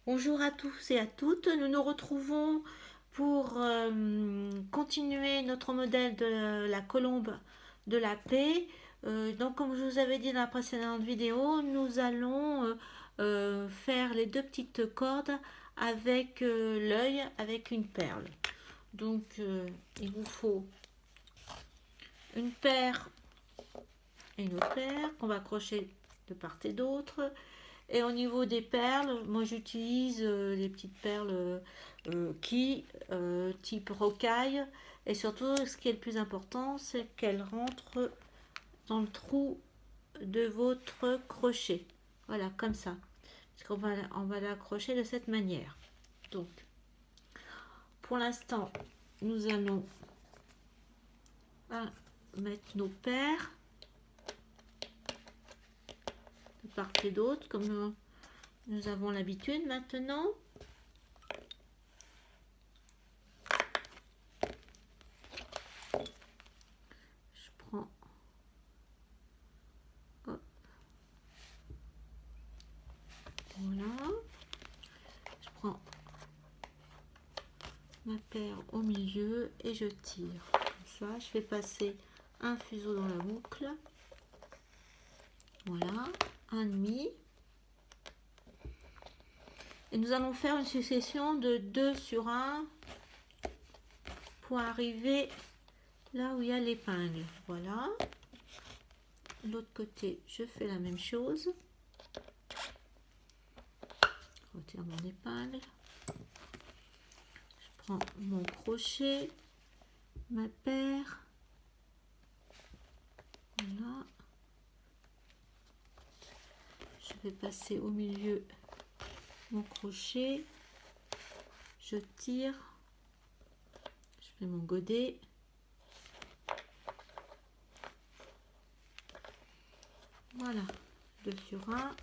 Bonjour à tous et à toutes. Nous nous retrouvons pour continuer notre modèle de la colombe de la paix. Donc, comme je vous avais dit dans la précédente vidéo, nous allons faire les deux petites cordes avec l'œil, avec une perle. Donc, il vous faut une paire et une autre paire qu'on va accrocher de part et d'autre. Et au niveau des perles, moi j'utilise les petites perles type rocaille. Et surtout, ce qui est le plus important, c'est qu'elles rentrent dans le trou de votre crochet. Voilà, comme ça. Parce on va l'accrocher de cette manière. Donc, pour l'instant, nous allons mettre nos paires de part et d'autre, comme nous avons l'habitude maintenant. Je prends, hop, voilà, je prends ma paire au milieu et je tire. Comme ça, je fais passer un fuseau dans la boucle. Voilà, un demi. Et nous allons faire une succession de 2 sur 1 pour arriver là où il y a l'épingle. Voilà. L'autre côté, je fais la même chose. Je retire mon épingle. Je prends mon crochet, ma paire. Voilà. Je vais passer au milieu mon crochet. Je tire. Je fais mon godet. Voilà, 2 sur 1.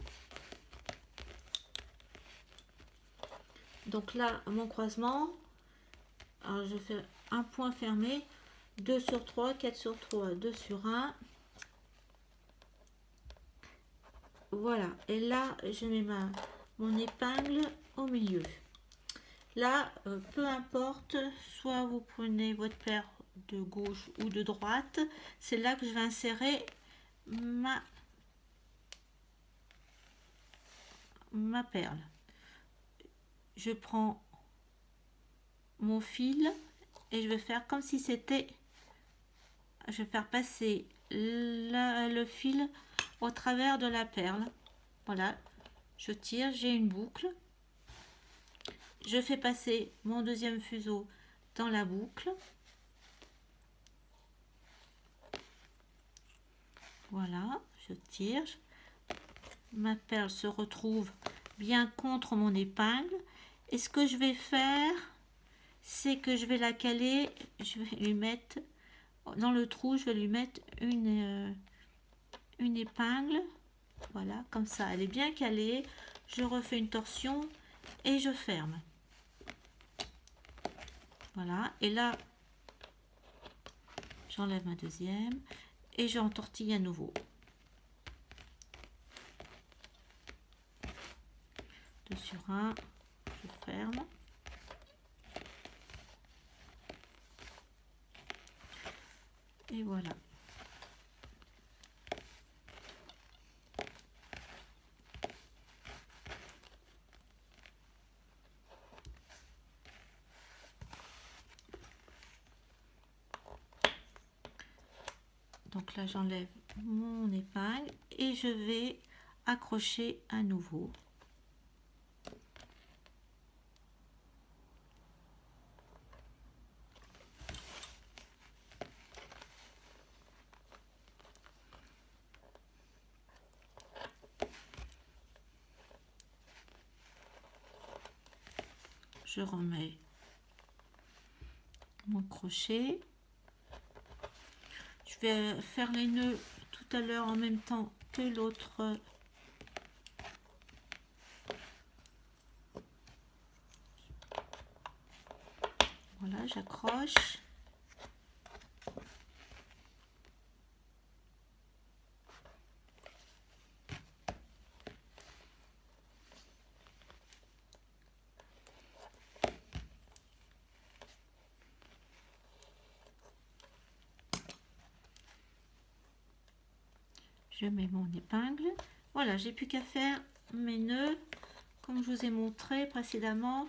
Donc là, mon croisement, alors je fais un point fermé, 2 sur 3, 4 sur 3, 2 sur 1. Voilà, et là, je mets mon épingle au milieu. Là, peu importe, soit vous prenez votre paire de gauche ou de droite, c'est là que je vais insérer ma perle. Je prends mon fil et je vais faire comme si c'était, je vais faire passer le fil au travers de la perle. Voilà, je tire, j'ai une boucle. Je fais passer mon deuxième fuseau dans la boucle. Voilà, je tire. Ma perle se retrouve bien contre mon épingle. Et ce que je vais faire, c'est que je vais la caler. Je vais lui mettre dans le trou, je vais lui mettre une épingle. Voilà, comme ça, elle est bien calée. Je refais une torsion et je ferme. Voilà, et là, j'enlève ma deuxième et j'entortille à nouveau. 2 sur 1, je ferme. Et voilà. Donc là, j'enlève mon épingle et je vais accrocher à nouveau. Je remets mon crochet. Je vais faire les nœuds tout à l'heure en même temps que l'autre. Voilà, j'accroche. Je mets mon épingle. Voilà, j'ai plus qu'à faire mes nœuds comme je vous ai montré précédemment.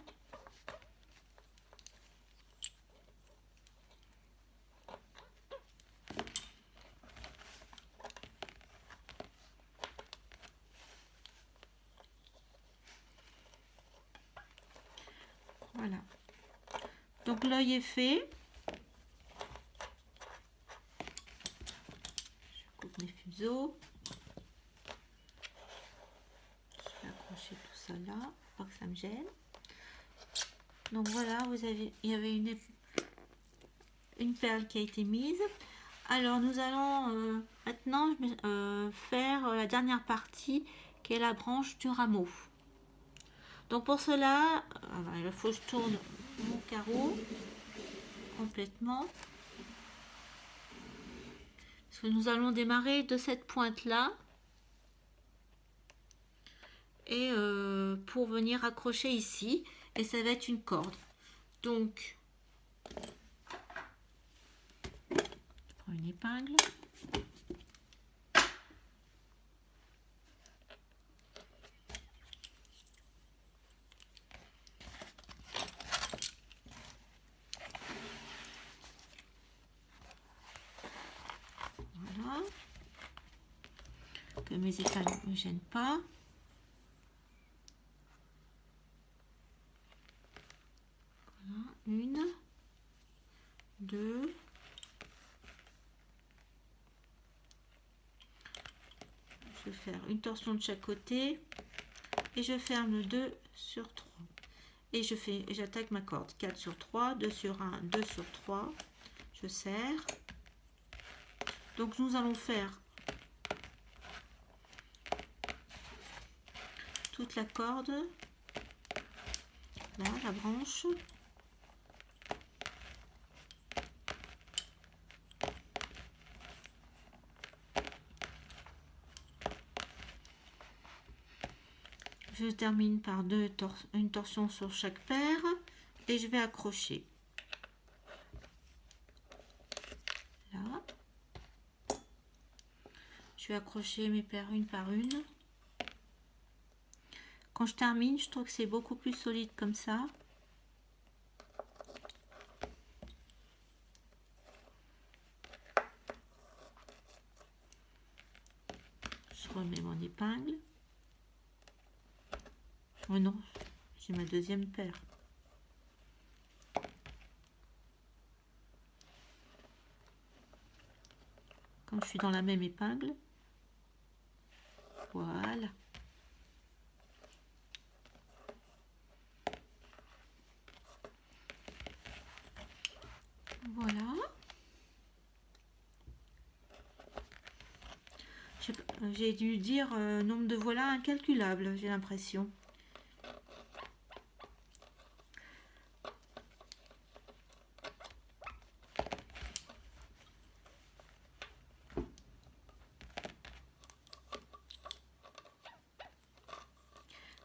Voilà. Donc l'œil est fait. Je coupe mes fuseaux. Je vais accrocher tout ça là, pas que ça me gêne. Donc voilà, il y avait une perle qui a été mise. Alors nous allons maintenant faire la dernière partie qui est la branche du rameau. Donc pour cela, il faut que je tourne mon carreau complètement. Parce que nous allons démarrer de cette pointe là. Et pour venir accrocher ici. Et ça va être une corde. Donc, je prends une épingle. Voilà. Que mes épingles ne me gênent pas. Voilà. 1, 2. Je vais faire une torsion de chaque côté. Et je ferme le 2 sur 3. Et j'attaque ma corde. 4 sur 3, 2 sur 1, 2 sur 3. Je serre. Donc nous allons faire toute la corde. Là, la branche. Je termine par une torsion sur chaque paire et je vais accrocher. Là. Je vais accrocher mes paires une par une. Quand je termine, je trouve que c'est beaucoup plus solide comme ça. Je remets mon épingle. Oh non, j'ai ma deuxième paire. Quand je suis dans la même épingle. Voilà. Voilà. J'ai dû dire nombre de voilà incalculable, j'ai l'impression.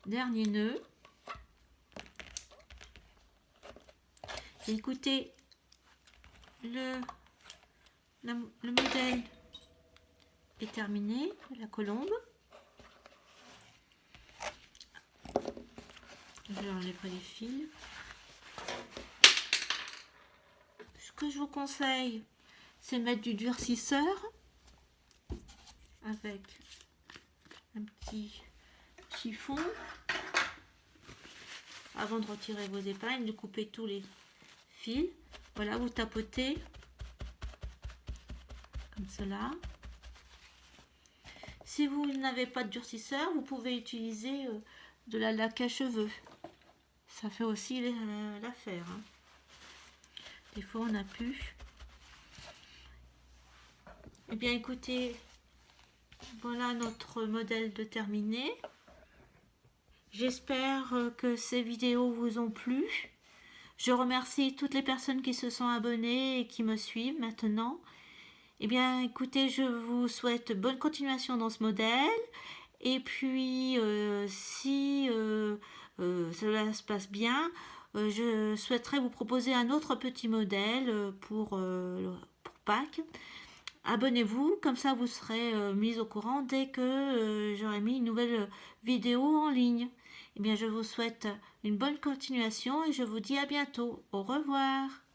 Dernier nœud. Écoutez, le modèle est terminé, la colombe. Je enlèverai les fils. Ce que je vous conseille, c'est de mettre du durcisseur avec un petit chiffon avant de retirer vos épingles, de couper tous les fils. Voilà, vous tapotez comme cela. Si vous n'avez pas de durcisseur, vous pouvez utiliser de la laque à cheveux. Ça fait aussi l'affaire. Hein. Des fois, on a pu. Eh bien, écoutez, voilà notre modèle de terminé. J'espère que ces vidéos vous ont plu. Je remercie toutes les personnes qui se sont abonnées et qui me suivent maintenant. Eh bien, écoutez, je vous souhaite bonne continuation dans ce modèle. Et puis, si cela se passe bien, je souhaiterais vous proposer un autre petit modèle pour Pâques. abonnez-vous, comme ça vous serez mis au courant dès que j'aurai mis une nouvelle vidéo en ligne. Eh bien, je vous souhaite une bonne continuation et je vous dis à bientôt. Au revoir.